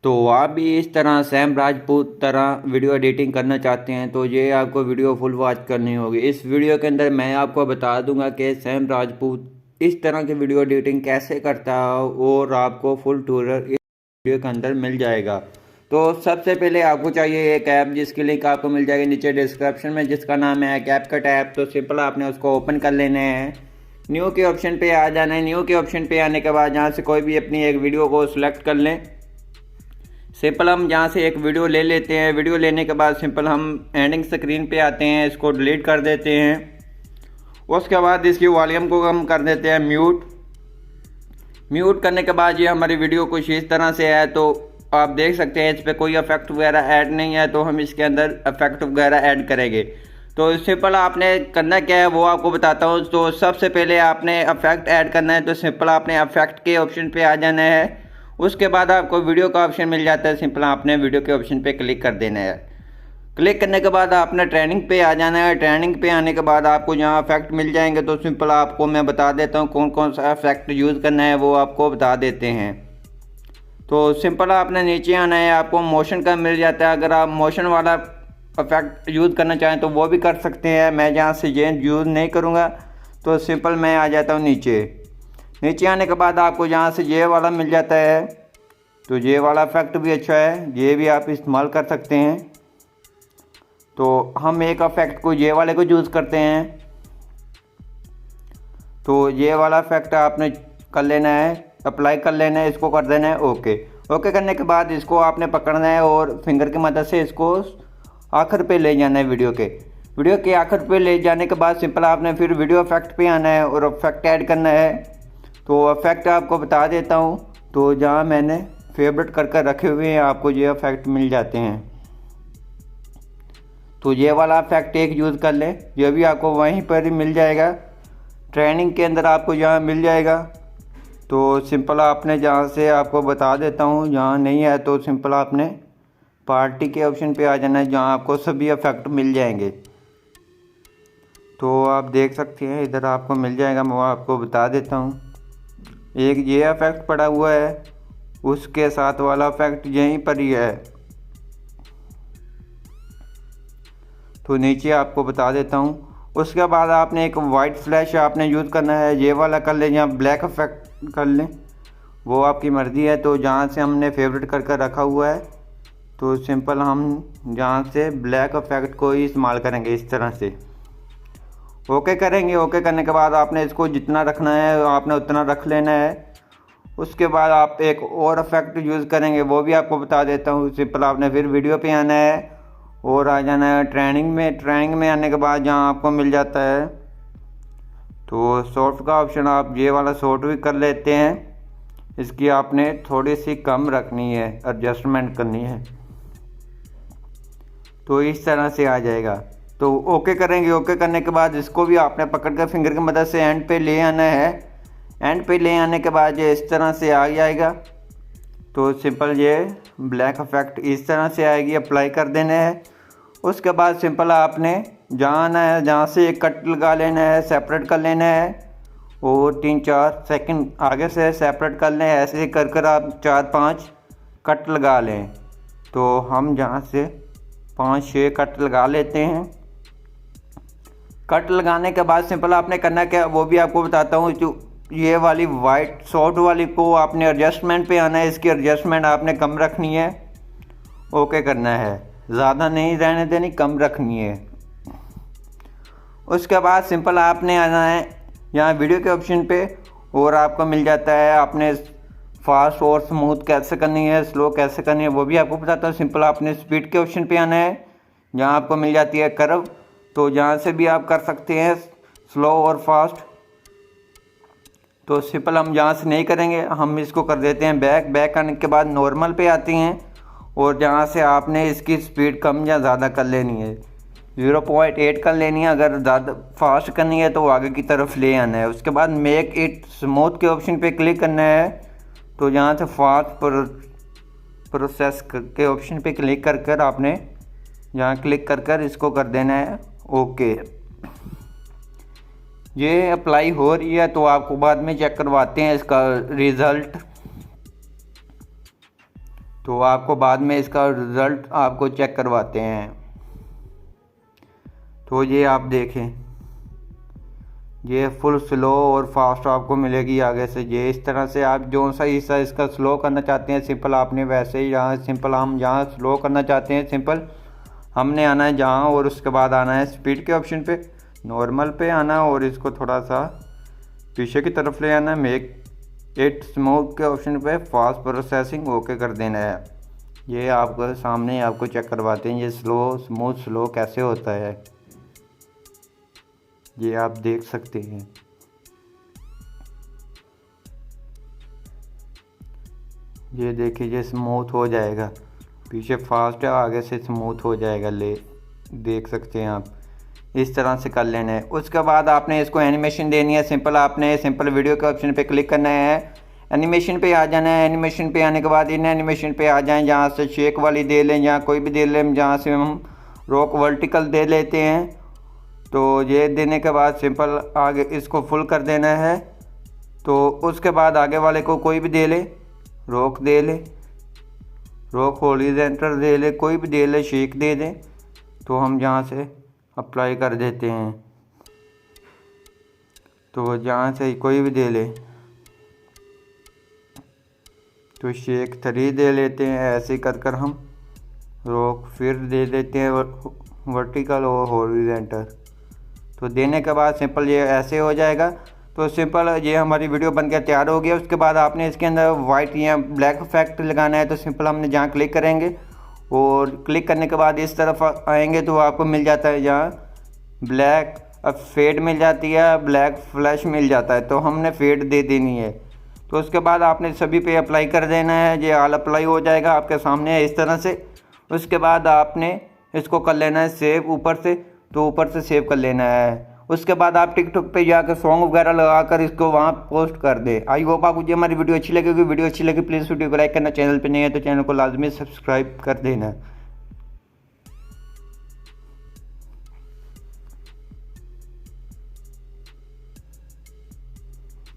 तो आप भी इस तरह सैम राजपूत तरह वीडियो एडिटिंग करना चाहते हैं तो ये आपको वीडियो फुल वॉच करनी होगी। इस वीडियो के अंदर मैं आपको बता दूंगा कि सैम राजपूत इस तरह की वीडियो एडिटिंग कैसे करता है और आपको फुल ट्यूटोरियल इस वीडियो के अंदर मिल जाएगा। तो सबसे पहले आपको चाहिए एक ऐप जिसकी लिंक आपको मिल जाएगी नीचे डिस्क्रिप्शन में, जिसका नाम है कैपकट ऐप। तो सिंपल आपने उसको ओपन कर लेना है, न्यू के ऑप्शन पे आ जाना है। न्यू के ऑप्शन पे आने के बाद यहाँ से कोई भी अपनी एक वीडियो को सिलेक्ट कर लें। सिंपल हम यहाँ से एक वीडियो ले लेते हैं। वीडियो लेने के बाद सिंपल हम एंडिंग स्क्रीन पे आते हैं, इसको डिलीट कर देते हैं। उसके बाद इसकी वॉल्यूम को हम कर देते हैं म्यूट। म्यूट करने के बाद ये हमारी वीडियो कुछ इस तरह से है। तो आप देख सकते हैं इस पर कोई इफेक्ट वगैरह ऐड नहीं है, तो हम इसके अंदर इफेक्ट वगैरह ऐड करेंगे। तो सिंपल आपने करना क्या है वो आपको बताता हूँ। तो सबसे पहले आपने इफेक्ट ऐड करना है, तो सिंपल आपने इफेक्ट के ऑप्शन पे आ जाना है। उसके बाद आपको वीडियो का ऑप्शन मिल जाता है, सिंपल आपने वीडियो के ऑप्शन पे क्लिक कर देना है। क्लिक करने के बाद आपने ट्रेनिंग पे आ जाना है। ट्रेनिंग पे आने के बाद आपको जहाँ इफेक्ट मिल जाएंगे, तो सिंपल आपको मैं बता देता हूँ कौन कौन सा इफेक्ट यूज़ करना है, वो आपको बता देते हैं। तो सिंपल आपने नीचे आना है, आपको मोशन का मिल जाता है। अगर आप मोशन वाला इफेक्ट यूज़ करना चाहें तो वो भी कर सकते हैं। मैं जहाँ से ये यूज़ नहीं करूँगा, तो सिंपल मैं आ जाता हूँ नीचे। नीचे आने के बाद आपको यहाँ से ये वाला मिल जाता है, तो ये वाला इफेक्ट भी अच्छा है, ये भी आप इस्तेमाल कर सकते हैं। तो हम एक इफेक्ट को ये वाले को यूज़ करते हैं। तो ये वाला इफेक्ट आपने कर लेना है, अप्लाई कर लेना है, इसको कर देना है ओके। ओके करने के बाद इसको आपने पकड़ना है और फिंगर की मदद से इसको आखिर पे ले जाना है। वीडियो के आखिर पे ले जाने के बाद सिंपल आपने फिर वीडियो इफेक्ट पे आना है और इफेक्ट ऐड करना है। तो इफेक्ट आपको बता देता हूँ। तो जहाँ मैंने फेवरेट कर रखे हुए हैं आपको ये इफेक्ट मिल जाते हैं। तो ये वाला इफेक्ट एक यूज़ कर लें, ये भी आपको वहीं पर ही मिल जाएगा, ट्रेनिंग के अंदर आपको यहाँ मिल जाएगा। तो सिंपल आपने जहाँ से आपको बता देता हूँ, जहाँ नहीं है तो सिंपल आपने पार्टी के ऑप्शन पे आ जाना है, जहाँ आपको सभी इफेक्ट मिल जाएंगे। तो आप देख सकते हैं इधर आपको मिल जाएगा, मैं आपको बता देता हूँ। एक ये इफेक्ट पड़ा हुआ है, उसके साथ वाला इफेक्ट यहीं पर ही है। तो नीचे आपको बता देता हूँ। उसके बाद आपने एक वाइट फ्लैश आपने यूज़ करना है, ये वाला कर लें या ब्लैक इफेक्ट कर लें, वो आपकी मर्ज़ी है। तो जहाँ से हमने फेवरेट कर रखा हुआ है, तो सिंपल हम जहाँ से ब्लैक इफेक्ट को ही इस्तेमाल करेंगे इस तरह से। ओके करेंगे। ओके करने के बाद आपने इसको जितना रखना है आपने उतना रख लेना है। उसके बाद आप एक और इफेक्ट यूज़ करेंगे, वो भी आपको बता देता हूँ। सिंपल आपने फिर वीडियो पे आना है और आ जाना है ट्रेनिंग में। ट्रेनिंग में आने के बाद जहाँ आपको मिल जाता है, तो शॉर्ट का ऑप्शन आप ये वाला शॉर्ट भी कर लेते हैं। इसकी आपने थोड़ी सी कम रखनी है, एडजस्टमेंट करनी है, तो इस तरह से आ जाएगा। तो ओके करेंगे। ओके करने के बाद इसको भी आपने पकड़ कर फिंगर की मदद से एंड पे ले आना है। एंड पे ले आने के बाद ये इस तरह से आ जाएगा। तो सिंपल ये ब्लैक इफेक्ट इस तरह से आएगी, अप्लाई कर देना है। उसके बाद सिंपल आपने जहाँ आना है, जहाँ से एक कट लगा लेना है, सेपरेट कर लेना है और 3-4 सेकंड आगे से सेपरेट कर लें। ऐसे कर कर आप 4-5 कट लगा लें। तो हम जहाँ से 5-6 कट लगा लेते हैं। कट लगाने के बाद सिंपल आपने करना क्या वो भी आपको बताता हूँ। जो ये वाली वाइट शॉर्ट वाली को आपने एडजस्टमेंट पे आना है, इसकी एडजस्टमेंट आपने कम रखनी है। ओके करना है, ज़्यादा नहीं रहने देनी, कम रखनी है। उसके बाद सिंपल आपने आना है यहाँ वीडियो के ऑप्शन पे और आपको मिल जाता है आपने फास्ट और स्मूथ कैसे करनी है, स्लो कैसे करनी है, वो भी आपको बताता हूँ। सिंपल आपने स्पीड के ऑप्शन पे आना है, जहाँ आपको मिल जाती है कर्व। तो जहाँ से भी आप कर सकते हैं स्लो और फास्ट। तो सिंपल हम जहाँ से नहीं करेंगे, हम इसको कर देते हैं बैक करने के बाद नॉर्मल पे आती हैं और जहाँ से आपने इसकी स्पीड कम या ज़्यादा कर लेनी है, 0.8 कर लेनी है। अगर ज़्यादा फास्ट करनी है तो आगे की तरफ ले आना है। उसके बाद मेक इट स्मूथ के ऑप्शन पे क्लिक करना है। तो जहाँ से फास्ट प्रोसेस के ऑप्शन पे क्लिक कर आपने यहाँ क्लिक कर इसको कर देना है ओके। ये अप्लाई हो रही है, तो आपको बाद में चेक करवाते हैं इसका रिज़ल्ट। तो आपको बाद में इसका रिज़ल्ट आपको चेक करवाते हैं। तो ये आप देखें, ये फुल स्लो और फास्ट आपको मिलेगी आगे से। ये इस तरह से आप जो सा हिस्सा इसका स्लो करना चाहते हैं सिंपल, आपने वैसे ही यहाँ सिंपल, हम जहाँ स्लो करना चाहते हैं सिंपल हमने आना है जहाँ, और उसके बाद आना है स्पीड के ऑप्शन पे, नॉर्मल पे आना और इसको थोड़ा सा पीछे की तरफ ले आना है, मेक इट स्मूथ के ऑप्शन पे फास्ट प्रोसेसिंग ओके कर देना है। ये आपको सामने आपको चेक करवाते हैं ये स्मूथ स्लो कैसे होता है, ये आप देख सकते हैं। ये देखिए ये स्मूथ हो जाएगा, पीछे फास्ट है आगे से स्मूथ हो जाएगा, ले देख सकते हैं आप। इस तरह से कर लेना है। उसके बाद आपने इसको एनिमेशन देनी है सिंपल, आपने सिंपल वीडियो के ऑप्शन पे क्लिक करना है, एनिमेशन पे आ जाना है। एनिमेशन पे आने के बाद इन एनिमेशन पे आ जाएं, जहाँ से शेक वाली दे लें, जहाँ कोई भी दे लें, जहाँ से हम रॉक वर्टिकल दे लेते हैं। तो ये देने के बाद सिंपल आगे इसको फुल कर देना है। तो उसके बाद आगे वाले को कोई भी दे ले, रॉक दे ले, रॉक हॉरिजॉन्टल दे ले, कोई भी दे ले, शेक दे दें। तो हम यहाँ से अप्लाई कर देते हैं, तो जहाँ से कोई भी दे ले, तो शेक 3 दे लेते हैं। ऐसे कर हम रॉक फिर दे देते हैं वर्टिकल और हॉरिजॉन्टल। तो देने के बाद सिंपल ये ऐसे हो जाएगा। तो सिंपल ये हमारी वीडियो बनकर तैयार हो गया। उसके बाद आपने इसके अंदर वाइट या ब्लैक इफेक्ट लगाना है। तो सिंपल हमने जहाँ क्लिक करेंगे और क्लिक करने के बाद इस तरफ आएंगे तो आपको मिल जाता है जहाँ ब्लैक फेड मिल जाती है, ब्लैक फ्लैश मिल जाता है। तो हमने फेड दे देनी है। तो उसके बाद आपने सभी पे अप्लाई कर देना है। ये ऑल अप्लाई हो जाएगा आपके सामने इस तरह से। उसके बाद आपने इसको कर लेना है सेव ऊपर से, तो ऊपर से सेव कर लेना है। उसके बाद आप टिकटॉक पे जाकर सॉन्ग वगैरह लगाकर इसको वहाँ पोस्ट कर दे। आई होप आपको ये हमारी वीडियो अच्छी लगेगी। वीडियो अच्छी लगी प्लीज़ वीडियो को लाइक करना, चैनल पे नहीं है तो चैनल को लाजमी सब्सक्राइब कर देना।